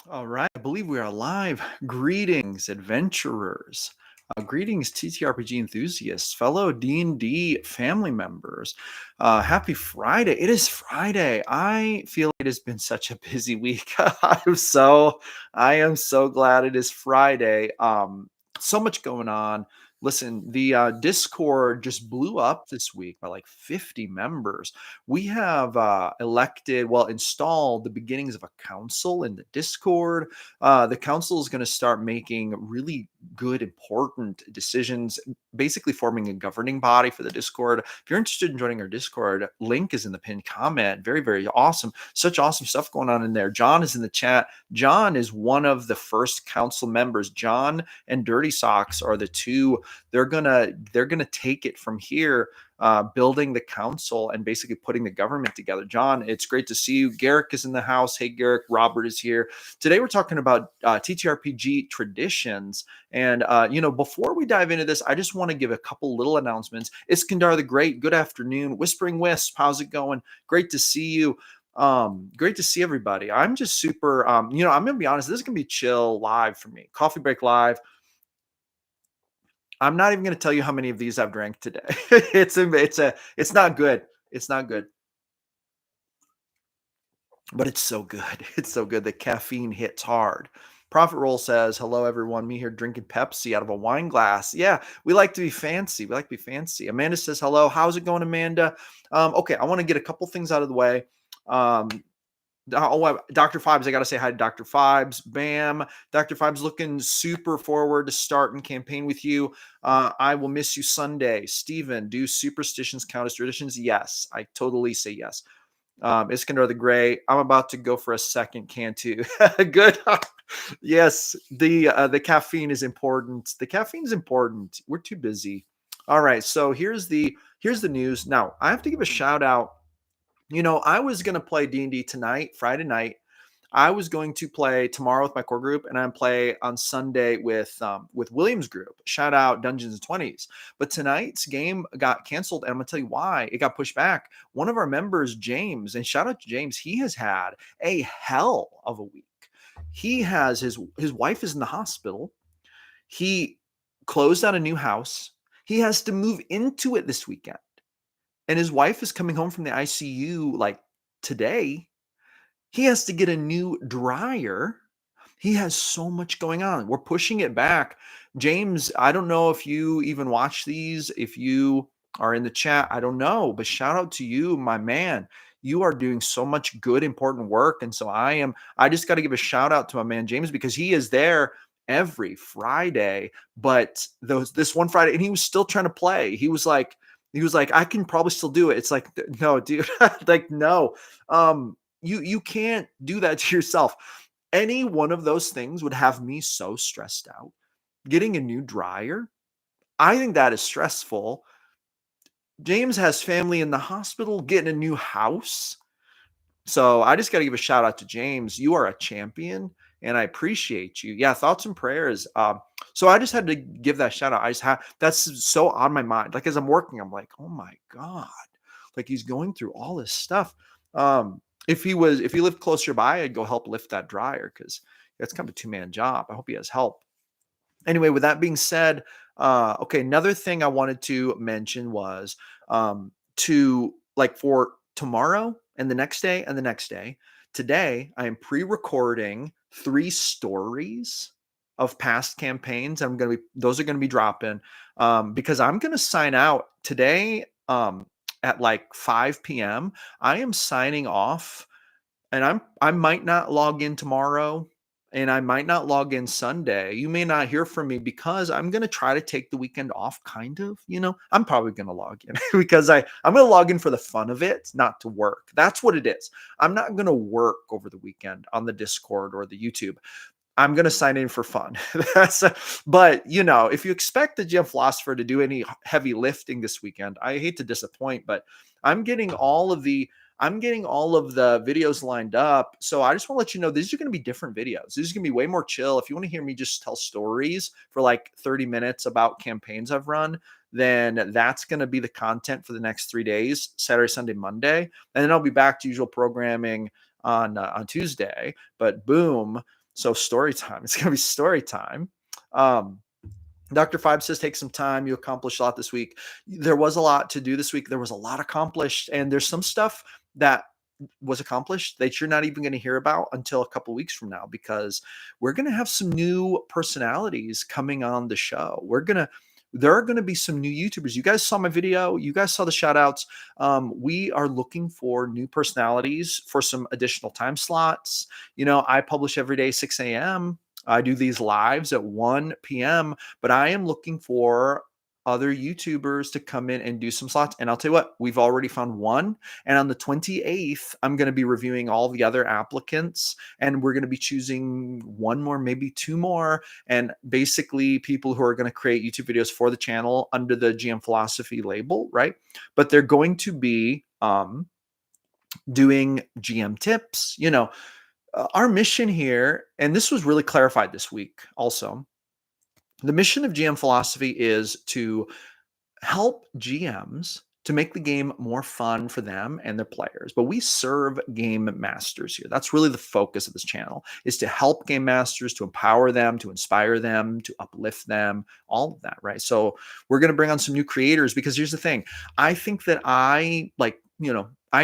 All right, I believe we are live. Greetings, adventurers. Greetings, TTRPG enthusiasts, fellow D&D family members. Happy Friday. It is Friday. I feel like it has been such a busy week. I am so glad it is Friday. So much going on. Listen, the Discord just blew up this week by like 50 members. We have installed the beginnings of a council in the Discord. The council is going to start making really good, important decisions, basically forming a governing body for the Discord. If you're interested in joining our Discord, link is in the pinned comment. Very, very awesome. Such awesome stuff going on in there. John is in the chat. John is one of the first council members. John and Dirty Socks are the two. They're gonna take it from here, building the council and basically putting the government together. John, it's great to see you. Garrick is in the house. Hey, Garrick. Robert is here. Today we're talking about TTRPG traditions. And, before we dive into this, I just want to give a couple little announcements. Iskandar the Great, good afternoon. Whispering Wisp, how's it going? Great to see you. Great to see everybody. I'm just super, I'm going to be honest, this is going to be chill live for me. Coffee break live. I'm not even going to tell you how many of these I've drank today. It's not good. It's not good, but it's so good. It's so good. The caffeine hits hard. Profit Roll says, "Hello everyone. Me here drinking Pepsi out of a wine glass." Yeah, we like to be fancy. We like to be fancy. Amanda says, "Hello. How's it going, Amanda?" Okay, I want to get a couple things out of the way. Dr. Fibes, I got to say hi to Dr. Fibes. Bam. Dr. Fibes looking super forward to starting campaign with you. I will miss you Sunday. Steven, do superstitions count as traditions? Yes, I totally say yes. Iskandar the Gray, I'm about to go for a second can too. Good. Yes, the caffeine is important. The caffeine is important. We're too busy. All right, so here's the news. Now, I have to give a shout out. I was going to play D&D tonight, Friday night. I was going to play tomorrow with my core group, and I'm play on Sunday with William's group. Shout out Dungeons and 20s. But tonight's game got canceled, and I'm gonna tell you why. It got pushed back. One of our members, James, and shout out to James, he has had a hell of a week. He has his wife is in the hospital. He closed on a new house. He has to move into it this weekend. And his wife is coming home from the ICU like today. He has to get a new dryer. He has so much going on. We're pushing it back. James, I don't know if you even watch these, if you are in the chat, I don't know, but shout out to you, my man. You are doing so much good, important work. And so I just got to give a shout out to my man, James, because he is there every Friday. But this one Friday, and he was still trying to play. He was like, I can probably still do it. It's like, no, dude, like, no. You can't do that to yourself. Any one of those things would have me so stressed out. Getting a new dryer, I think that is stressful. James has family in the hospital, getting a new house. So I just got to give a shout out to James. You are a champion, and I appreciate you. Yeah, thoughts and prayers. So I just had to give that shout out. That's so on my mind. Like as I'm working, I'm like, oh my God, like he's going through all this stuff. If he lived closer by, I'd go help lift that dryer because that's kind of a 2-man job. I hope he has help. Anyway, with that being said, okay, another thing I wanted to mention was to like for tomorrow and the next day and the next day. Today, I am pre-recording 3 stories of past campaigns. Those are going to be dropping because I'm going to sign out today at like 5 p.m. I am signing off, and I might not log in tomorrow, and I might not log in Sunday. You may not hear from me because I'm going to try to take the weekend off, kind of. I'm probably going to log in because I'm going to log in for the fun of it, not to work. That's what it is. I'm not going to work over the weekend on the Discord or the YouTube. I'm going to sign in for fun. But, if you expect the GM Philosopher to do any heavy lifting this weekend, I hate to disappoint, but I'm getting all of the videos lined up. So I just want to let you know, these are going to be different videos. These are going to be way more chill. If you want to hear me just tell stories for like 30 minutes about campaigns I've run, then that's going to be the content for the next 3 days, Saturday, Sunday, Monday. And then I'll be back to usual programming on Tuesday. But boom. So story time. It's gonna be story time. Um, Dr. Five says take some time. You accomplished a lot this week. There was a lot to do this week. There was a lot accomplished, and there's some stuff that was accomplished that you're not even going to hear about until a couple weeks from now, because we're going to have some new personalities coming on the show. There are going to be some new YouTubers. You guys saw my video. You guys saw the shout outs. We are looking for new personalities for some additional time slots. I publish every day, 6 a.m. I do these lives at 1 p.m., but I am looking for other YouTubers to come in and do some slots. And I'll tell you what, we've already found one. And on the 28th, I'm going to be reviewing all the other applicants, and we're going to be choosing one more, maybe two more. And basically, people who are going to create YouTube videos for the channel under the GM Philosophy label, right? But they're going to be doing GM tips, our mission here, and this was really clarified this week also. The mission of GM Philosophy is to help GMs to make the game more fun for them and their players. But we serve game masters here. That's really the focus of this channel, is to help game masters, to empower them, to inspire them, to uplift them, all of that, right? So we're going to bring on some new creators, because here's the thing. I think that I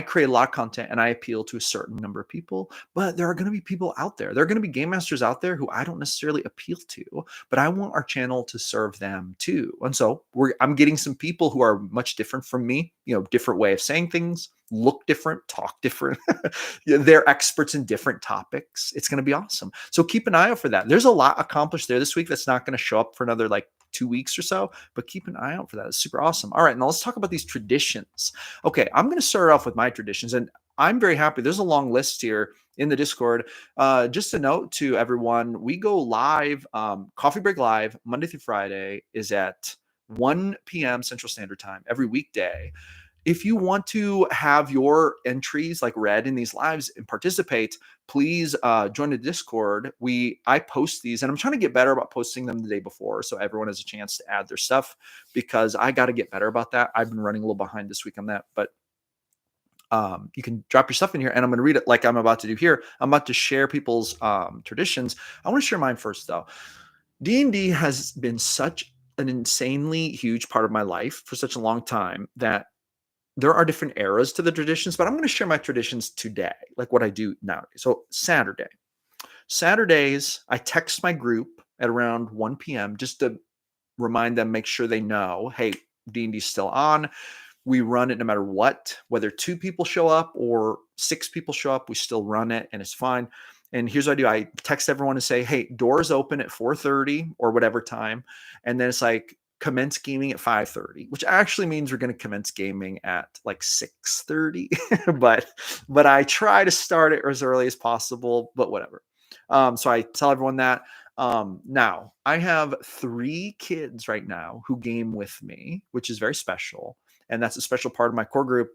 create a lot of content and I appeal to a certain number of people, but there are going to be people out there. There are going to be game masters out there who I don't necessarily appeal to, but I want our channel to serve them too. And so I'm getting some people who are much different from me, different way of saying things, look different, talk different. They're experts in different topics. It's going to be awesome. So keep an eye out for that. There's a lot accomplished there this week that's not going to show up for another 2 weeks or so, but keep an eye out for that. It's super awesome. All right, now let's talk about these traditions. Okay, I'm going to start off with my traditions, and I'm very happy. There's a long list here in the Discord. Just a note to everyone, we go live, Coffee Break Live, Monday through Friday is at 1 p.m. Central Standard Time every weekday. If you want to have your entries read in these lives and participate, please join the Discord. I post these, and I'm trying to get better about posting them the day before, so everyone has a chance to add their stuff, because I got to get better about that. I've been running a little behind this week on that, but you can drop your stuff in here, and I'm going to read it like I'm about to do here. I'm about to share people's traditions. I want to share mine first, though. D&D has been such an insanely huge part of my life for such a long time that there are different eras to the traditions, but I'm going to share my traditions today, like what I do now. So Saturdays, I text my group at around 1 p.m. just to remind them, make sure they know, hey, D&D's still on. We run it no matter what, whether 2 people show up or 6 people show up, we still run it, and it's fine. And here's what I do. I text everyone and say, hey, doors open at 4:30 or whatever time. And then it's commence gaming at 5:30, which actually means we're going to commence gaming at 6:30. but I try to start it as early as possible, but whatever. So I tell everyone that. Now I have 3 kids right now who game with me, which is very special. And that's a special part of my core group.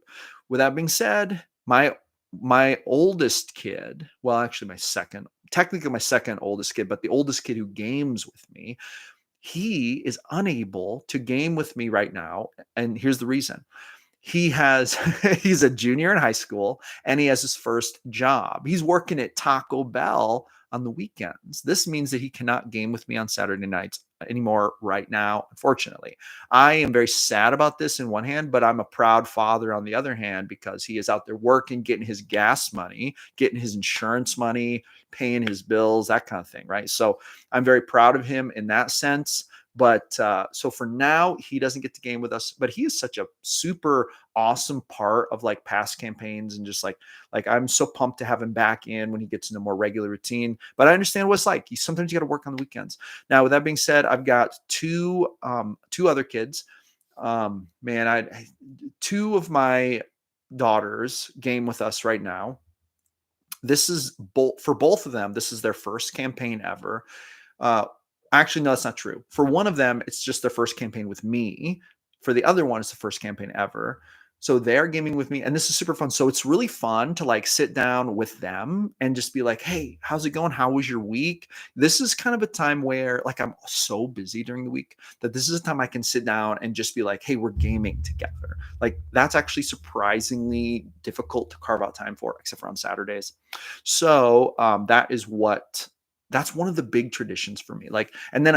With that being said, my oldest kid, well, actually technically my second oldest kid, but the oldest kid who games with me, he is unable to game with me right now. And here's the reason. He's a junior in high school, and he has his first job. He's working at Taco Bell on the weekends. This means that he cannot game with me on Saturday nights anymore right now, unfortunately. I am very sad about this in one hand, but I'm a proud father on the other hand, because he is out there working, getting his gas money, getting his insurance money, paying his bills, that kind of thing, right? So I'm very proud of him in that sense. But so for now, he doesn't get to game with us, but he is such a super awesome part of past campaigns, and just I'm so pumped to have him back in when he gets in a more regular routine. But I understand what it's like. Sometimes you got to work on the weekends. Now, with that being said, I've got two other kids. Man, 2 of my daughters game with us right now. This is for both of them. This is their first campaign ever. Actually, no, that's not true. For one of them, it's just their first campaign with me. For the other one, it's the first campaign ever. So they're gaming with me, and this is super fun. So it's really fun to sit down with them and just be like, hey, how's it going? How was your week? This is kind of a time where I'm so busy during the week that this is a time I can sit down and just be like, hey, we're gaming together. That's actually surprisingly difficult to carve out time for, except for on Saturdays. So that is what that's one of the big traditions for me. Like, and then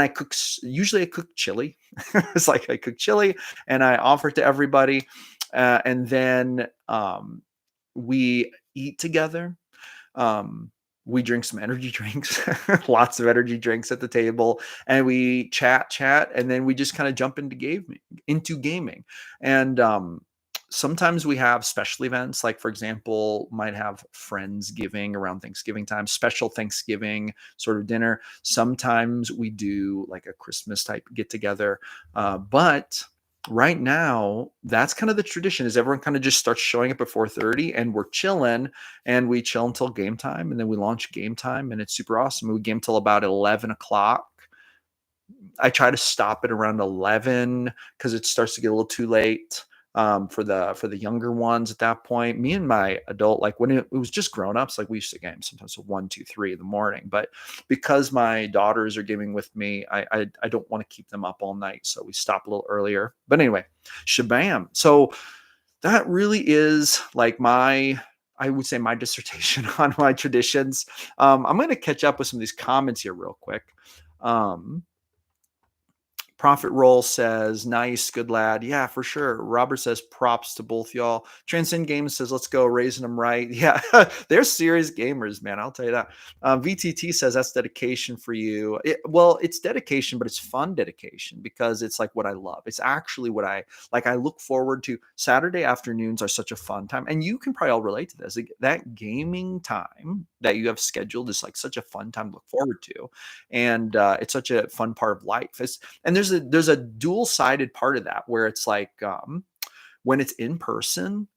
usually I cook chili. It's like I cook chili and I offer it to everybody. And then we eat together. Um, we drink some energy drinks, lots of energy drinks at the table, and we chat, and then we just kind of jump into gaming. And sometimes we have special events, like for example, might have friends giving around Thanksgiving time, special Thanksgiving sort of dinner. Sometimes we do like a Christmas type get together, but right now that's kind of the tradition is everyone kind of just starts showing up at 4:30 and we're chilling and we chill until game time and then we launch game time and it's super awesome. We game till about 11 o'clock. I try to stop it around 11 because it starts to get a little too late for the younger ones at that point. Me and my adult, like when it was just grown-ups, like we used to game sometimes at 1, 2, 3 in the morning. But because my daughters are gaming with me, I don't want to keep them up all night. So we stop a little earlier. But anyway, shabam. So that really is like I would say my dissertation on my traditions. I'm going to catch up with some of these comments here real quick. Profit Roll says, nice, good lad. Yeah, for sure. Robert says, props to both y'all. Transcend Games says, let's go, raising them right. Yeah, they're serious gamers, man. I'll tell you that. VTT says, that's dedication for you. Well, it's dedication, but it's fun dedication because it's like what I love. It's actually what I like. I look forward to. Saturday afternoons are such a fun time. And you can probably all relate to this. Like, that gaming time that you have scheduled is like such a fun time to look forward to. And it's such a fun part of life. And there's a dual-sided part of that where it's like when it's in person,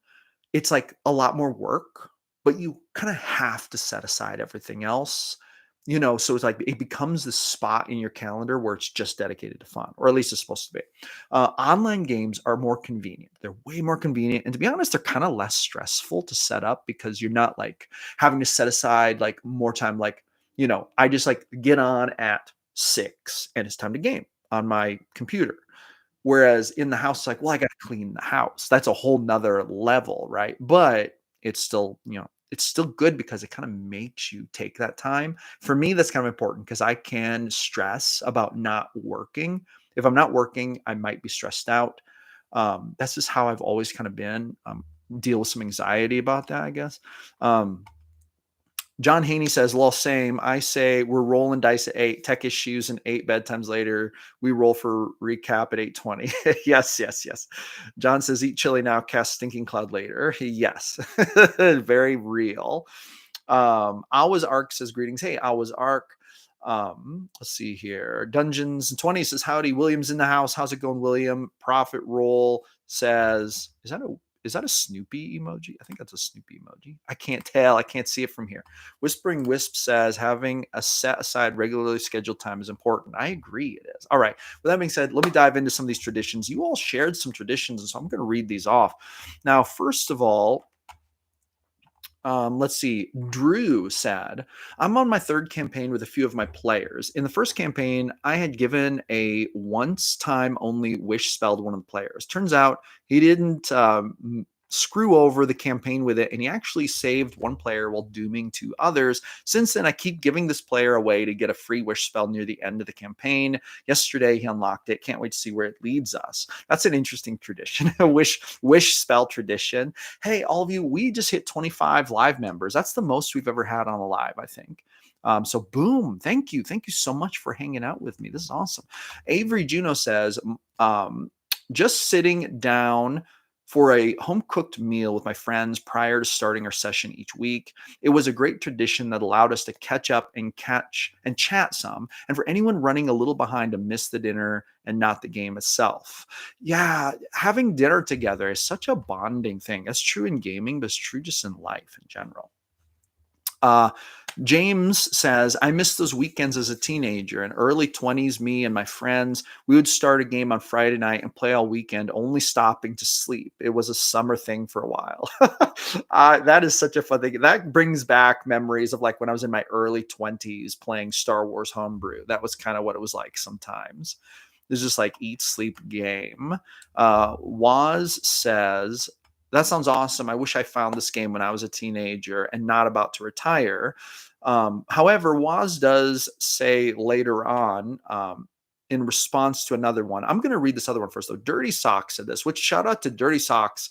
it's like a lot more work, but you kind of have to set aside everything else. So it's like it becomes this spot in your calendar where it's just dedicated to fun, or at least it's supposed to be. Online games are more convenient. They're way more convenient. And to be honest, they're kind of less stressful to set up because you're not like having to set aside like more time. Like, I just like get on at 6 and it's time to game on my computer. Whereas in the house, it's like, well, I got to clean the house. That's a whole nother level, right? But it's still, it's still good because it kind of makes you take that time. For me, that's kind of important because I can stress about not working. If I'm not working, I might be stressed out. That's just how I've always kind of been. Deal with some anxiety about that, I guess. John Haney says, lol, same. I say we're rolling dice at 8, tech issues and 8 bedtimes later. We roll for recap at 8:20. Yes. John says, eat chili now, cast stinking cloud later. Yes. Very real. Always Arc says, greetings. Hey, Always Arc. Let's see here. Dungeons and 20 says, howdy, William's in the house. How's it going, William? Profit Roll says, is that a Snoopy emoji? I think that's a Snoopy emoji. I can't tell. I can't see it from here. Whispering Wisp says having a set aside regularly scheduled time is important. I agree it is. All right. With that being said, let me dive into some of these traditions. You all shared some traditions, and so I'm going to read these off. Now, first of all, let's see. Drew said, I'm on my 3rd campaign with a few of my players. In the first campaign, I had given a once time only wish spell to one of the players. Turns out he didn't screw over the campaign with it, and he actually saved one player while dooming 2 others. Since then, I keep giving this player a way to get a free wish spell near the end of the campaign. Yesterday, he unlocked it. Can't wait to see where it leads us. That's an interesting tradition, a wish spell tradition. Hey, all of you, we just hit 25 live members. That's the most we've ever had on a live, I think. So boom, thank you so much for hanging out with me. This is awesome. Avery Juno says, just sitting down for a home-cooked meal with my friends prior to starting our session each week. It was a great tradition that allowed us to catch up and chat some, and for anyone running a little behind to miss the dinner and not the game itself. Yeah, having dinner together is such a bonding thing. That's true in gaming, but it's true just in life in general. James says, I missed those weekends as a teenager. In early 20s, me and my friends, we would start a game on Friday night and play all weekend, only stopping to sleep. It was a summer thing for a while. That is such a fun thing. That brings back memories of like when I was in my early 20s playing Star Wars Homebrew. That was kind of what it was like sometimes. There's just like eat, sleep, game. Waz says, that sounds awesome. I wish I found this game when I was a teenager and not about to retire. However, Waz does say later on, in response to another one. I'm going to read this other one first, though. Dirty Socks said this, which shout out to Dirty Socks.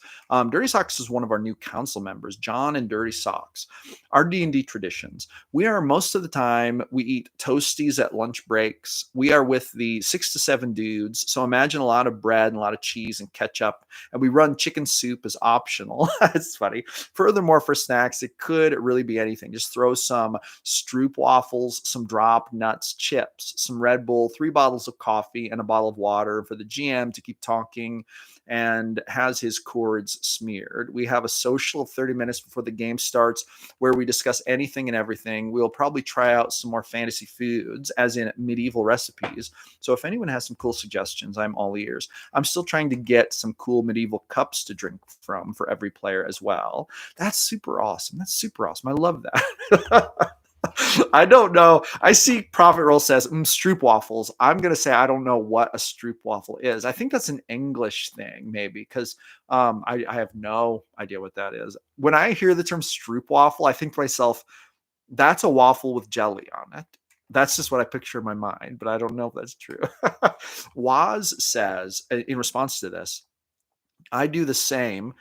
Dirty Socks is one of our new council members, John and Dirty Socks. Our D&D traditions. We are most of the time, we eat Toasties at lunch breaks. We are with the 6 to 7 dudes. So imagine a lot of bread and a lot of cheese and ketchup. And we run chicken soup as optional. It's funny. Furthermore, for snacks, it could really be anything. Just throw some Stroop waffles, some drop nuts, chips, some Red Bull, 3 bottles of coffee, and a bottle of water for the GM to keep talking and has his chords smeared. We have a social of 30 minutes before the game starts where we discuss anything and everything. We'll probably try out some more fantasy foods, as in medieval recipes. So if anyone has some cool suggestions, I'm all ears. I'm still trying to get some cool medieval cups to drink from for every player as well. That's super awesome. That's super awesome. I love that. I don't know. I see Profit Roll says Stroop waffles. I'm gonna say I don't know what a Stroop waffle is. I think that's an English thing, maybe, because I have no idea what that is. When I hear the term Stroop waffle, I think to myself, that's a waffle with jelly on it. That's just what I picture in my mind, but I don't know if that's true. Waz says in response to this, I do the same.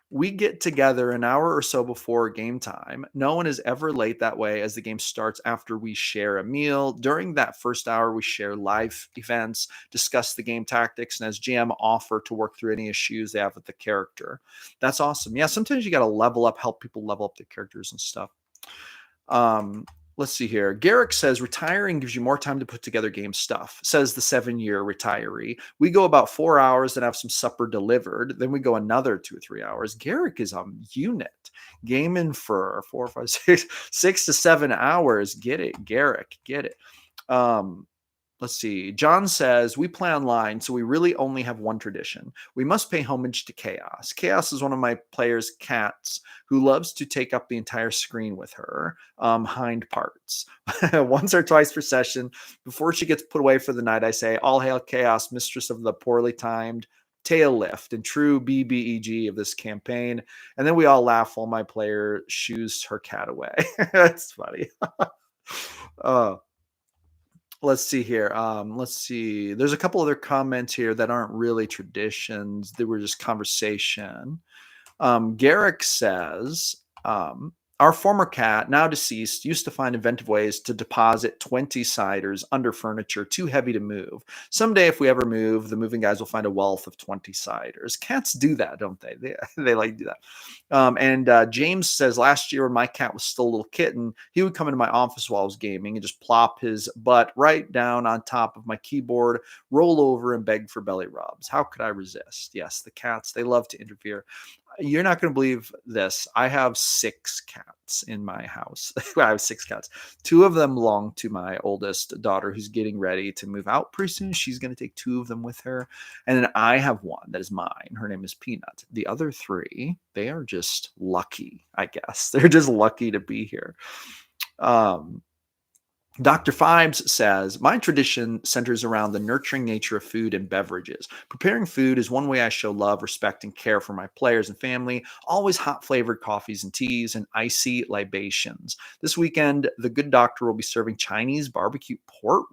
We get together an hour or so before game time. No one is ever late that way as the game starts after we share a meal. During that first hour, we share live events, discuss the game tactics, and as GM, offer to work through any issues they have with the character. That's awesome. Yeah, sometimes you got to level up, help people level up their characters and stuff. Let's see here. Garrick says retiring gives you more time to put together game stuff, says the 7-year retiree. We go about 4 hours and have some supper delivered. Then we go another 2 or 3 hours. Garrick is on unit. Gaming for 4, 5, 6, 6 to 7 hours. Get it, Garrick. Get it. Let's see. John says, we play online, so we really only have one tradition. We must pay homage to Chaos. Chaos is one of my players' cats who loves to take up the entire screen with her hind parts. Once or twice per session, before she gets put away for the night, I say, all hail Chaos, mistress of the poorly timed tail lift and true BBEG of this campaign. And then we all laugh while my player shoos her cat away. That's funny. Let's see here. Let's see. There's a couple other comments here that aren't really traditions. They were just conversation. Garrick says, our former cat, now deceased, used to find inventive ways to deposit 20 ciders under furniture too heavy to move. Someday, if we ever move, the moving guys will find a wealth of 20 ciders. Cats do that, don't they? They like to do that. James says, last year when my cat was still a little kitten, he would come into my office while I was gaming and just plop his butt right down on top of my keyboard, roll over, and beg for belly rubs. How could I resist? Yes, the cats, they love to interfere. You're not going to believe this. I have 6 cats in my house. I have 6 cats. 2 of them belong to my oldest daughter who's getting ready to move out pretty soon. She's going to take 2 of them with her. And then I have one that is mine. Her name is Peanut. The other 3, they are just lucky, I guess. They're just lucky to be here. Dr. Fibes says, my tradition centers around the nurturing nature of food and beverages. Preparing food is one way I show love, respect, and care for my players and family. Always hot flavored coffees and teas and icy libations. This weekend, the good doctor will be serving Chinese barbecue pork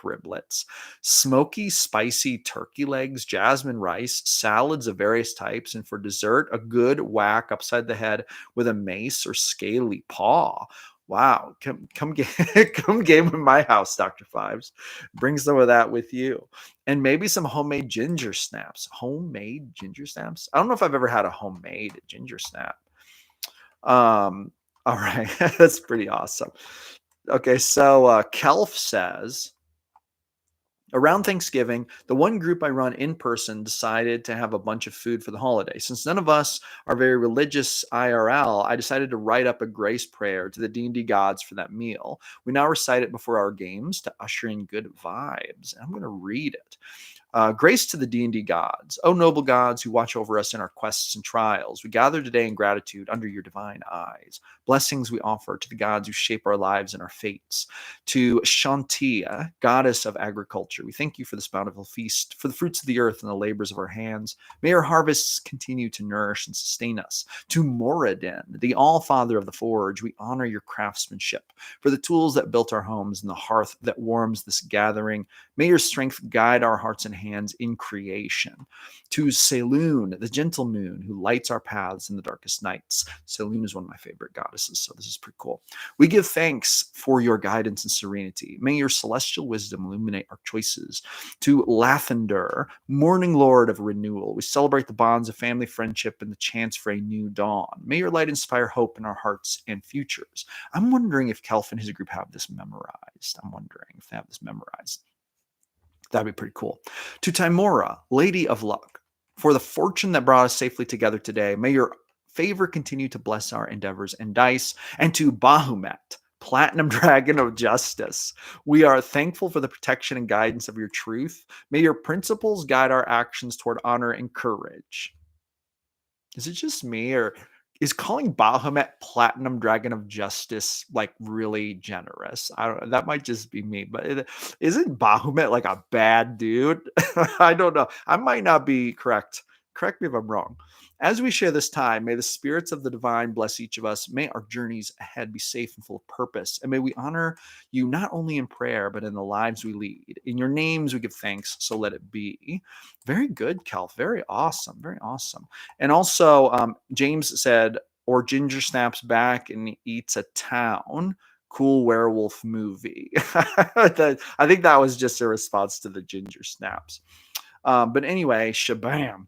riblets, smoky, spicy turkey legs, jasmine rice, salads of various types, and for dessert, a good whack upside the head with a mace or scaly paw. Wow, come game in my house, Dr. Fives. Bring some of that with you. And maybe some homemade ginger snaps. Homemade ginger snaps? I don't know if I've ever had a homemade ginger snap. All right, that's pretty awesome. Okay, so Kelf says, around Thanksgiving, the one group I run in person decided to have a bunch of food for the holiday. Since none of us are very religious IRL, I decided to write up a grace prayer to the D&D gods for that meal. We now recite it before our games to usher in good vibes. I'm going to read it. Grace to the D&D gods. O noble gods who watch over us in our quests and trials, we gather today in gratitude under your divine eyes. Blessings we offer to the gods who shape our lives and our fates. To Shantia, goddess of agriculture, we thank you for this bountiful feast, for the fruits of the earth and the labors of our hands. May our harvests continue to nourish and sustain us. To Moradin, the all-father of the forge, we honor your craftsmanship. For the tools that built our homes and the hearth that warms this gathering, may your strength guide our hearts and hands in creation. To Saloon, the gentle moon who lights our paths in the darkest nights. Saloon is one of my favorite goddesses, so this is pretty cool. We give thanks for your guidance and serenity. May your celestial wisdom illuminate our choices. To Lathander, morning lord of renewal, we celebrate the bonds of family friendship and the chance for a new dawn. May your light inspire hope in our hearts and futures. I'm wondering if Kelf and his group have this memorized. That'd be pretty cool. To Timora, Lady of Luck, for the fortune that brought us safely together today, may your favor continue to bless our endeavors and dice. And to Bahumet, Platinum Dragon of Justice, we are thankful for the protection and guidance of your truth. May your principles guide our actions toward honor and courage. Is it just me, or is calling Bahamut Platinum Dragon of Justice like really generous? I don't know. That might just be me, but isn't Bahamut like a bad dude? I don't know. I might not be correct. Correct me if I'm wrong. As we share this time, may the spirits of the divine bless each of us. May our journeys ahead be safe and full of purpose. And may we honor you not only in prayer, but in the lives we lead. In your names we give thanks, so let it be. Very good, Kel. Very awesome. Very awesome. And also, James said, or Ginger snaps back and eats a town. Cool werewolf movie. I think that was just a response to the Ginger snaps. But anyway, shabam.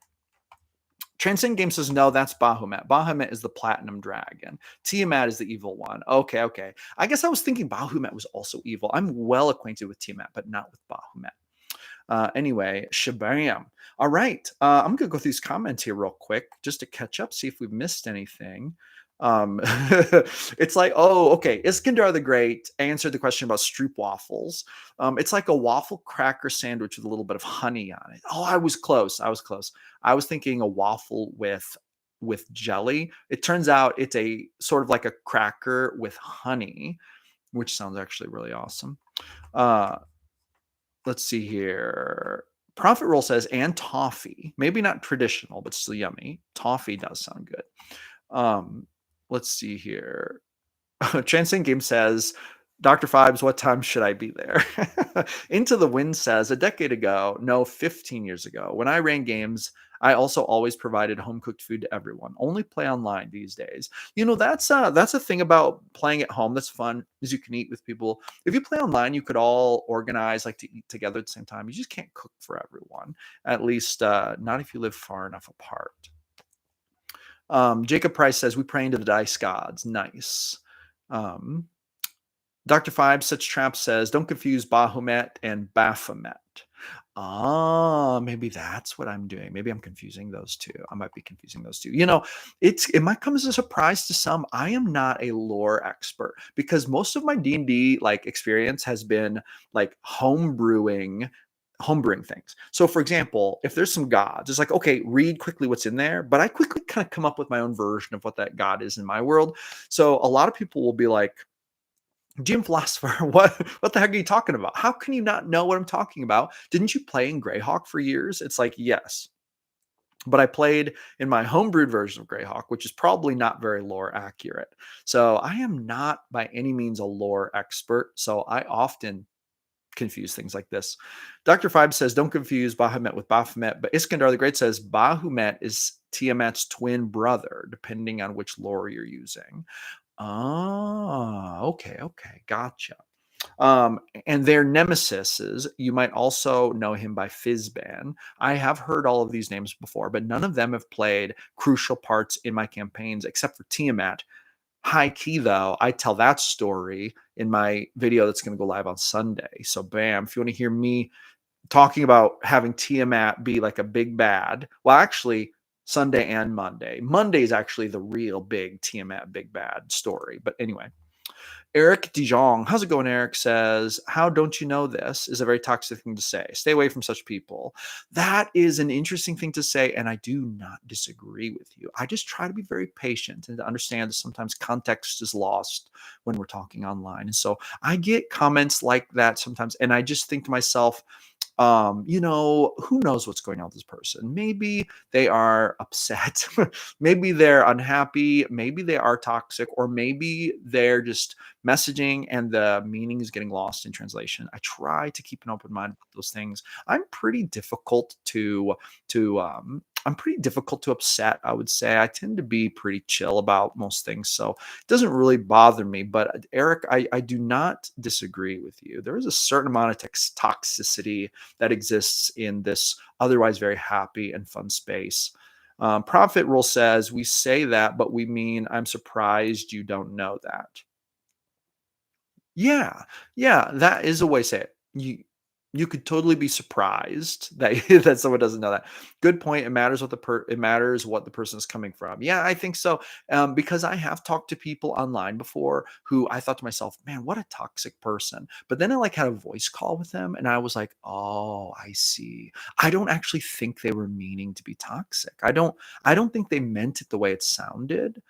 Transcend Game says, no, that's Bahamut. Bahamut is the platinum dragon. Tiamat is the evil one. Okay. I guess I was thinking Bahamut was also evil. I'm well acquainted with Tiamat, but not with Bahamut. Anyway, shabam. All right. I'm going to go through these comments here real quick just to catch up, see if we've missed anything. It's like, oh, okay. Iskandar the Great answered the question about stroop waffles. It's like a waffle cracker sandwich with a little bit of honey on it. Oh, I was close. I was thinking a waffle with jelly. It turns out it's a sort of like a cracker with honey, which sounds actually really awesome. Let's see here. Profit Roll says, and toffee. Maybe not traditional, but still yummy. Toffee does sound good. Let's see here. Transcend Game says, Dr. Fibes, what time should I be there? Into the Wind says, a decade ago, no, 15 years ago, when I ran games, I also always provided home-cooked food to everyone. Only play online these days. You know, that's a thing about playing at home that's fun, is you can eat with people. If you play online, you could all organize like to eat together at the same time. You just can't cook for everyone, at least not if you live far enough apart. Jacob Price says, we pray into the dice gods. Nice. Dr. Five, Such Trap says, don't confuse Bahamut and Baphomet. Maybe that's what I'm doing. Maybe I'm confusing those two. I might be confusing those two. You know, it might come as a surprise to some. I am not a lore expert because most of my D&D like experience has been like homebrewing things. So for example, if there's some gods, it's like, okay, read quickly what's in there, but I quickly kind of come up with my own version of what that god is in my world. So a lot of people will be like, GM Philosopher, what the heck are you talking about? How can you not know what I'm talking about? Didn't you play in Greyhawk for years? It's like, yes. But I played in my homebrewed version of Greyhawk, which is probably not very lore accurate. So I am not by any means a lore expert. So I often confuse things like this. Dr. Five says, don't confuse Bahamut with Baphomet, but Iskandar the Great says Bahamut is Tiamat's twin brother, depending on which lore you're using. Okay, gotcha. And their nemesis, you might also know him by Fizban. I have heard all of these names before, but none of them have played crucial parts in my campaigns except for Tiamat. High key, though, I tell that story in my video that's going to go live on Sunday. So, bam, if you want to hear me talking about having Tiamat be like a big bad, well, actually, Sunday and Monday. Monday is actually the real big Tiamat big bad story. But anyway, Eric DeJong, how's it going? Eric says, "How don't you know this?" is a very toxic thing to say. Stay away from such people. That is an interesting thing to say, and I do not disagree with you. I just try to be very patient and to understand that sometimes context is lost when we're talking online. And so I get comments like that sometimes, and I just think to myself, who knows what's going on with this person? Maybe they are upset. Maybe they're unhappy. Maybe they are toxic, or maybe they're just messaging and the meaning is getting lost in translation. I try to keep an open mind about those things. I'm pretty difficult I'm pretty difficult to upset, I would say. I tend to be pretty chill about most things. So it doesn't really bother me. But Eric, I do not disagree with you. There is a certain amount of toxicity that exists in this otherwise very happy and fun space. Profit Rule says, we say that, but we mean, I'm surprised you don't know that. Yeah, yeah, that is a way to say it. You could totally be surprised that that someone doesn't know that. Good point. It matters what the person is coming from. Yeah, I think so. Because I have talked to people online before who I thought to myself, man, what a toxic person. But then I like had a voice call with them, and I was like, oh, I see. I don't actually think they were meaning to be toxic. I don't think they meant it the way it sounded.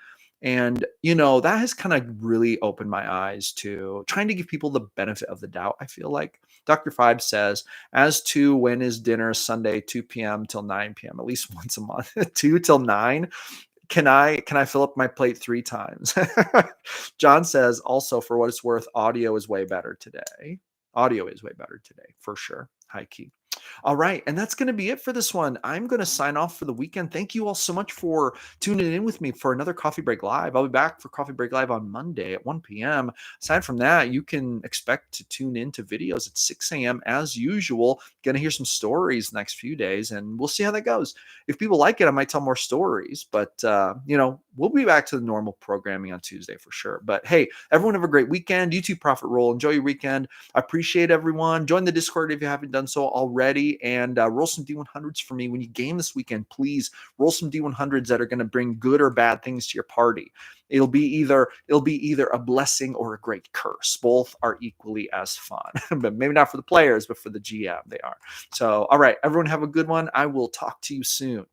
And, that has kind of really opened my eyes to trying to give people the benefit of the doubt. I feel like Dr. Five says, as to when is dinner Sunday, 2 p.m. till 9 p.m., at least once a month, 2 till 9. Can I fill up my plate 3 times? John says, also, for what it's worth, audio is way better today. Audio is way better today, for sure. High key. All right. And that's going to be it for this one. I'm going to sign off for the weekend. Thank you all so much for tuning in with me for another Coffee Break Live. I'll be back for Coffee Break Live on Monday at 1 p.m. Aside from that, you can expect to tune into videos at 6 a.m. as usual. Going to hear some stories the next few days, and we'll see how that goes. If people like it, I might tell more stories, but, we'll be back to the normal programming on Tuesday for sure. But hey, everyone have a great weekend. You too, Profit Roll. Enjoy your weekend. I appreciate everyone. Join the Discord if you haven't done so already, and roll some D100s for me when you game this weekend. Please roll some D100s that are going to bring good or bad things to your party. It'll be either a blessing or a great curse. Both are equally as fun, but maybe not for the players, but for the GM they are. So, all right, everyone have a good one. I will talk to you soon.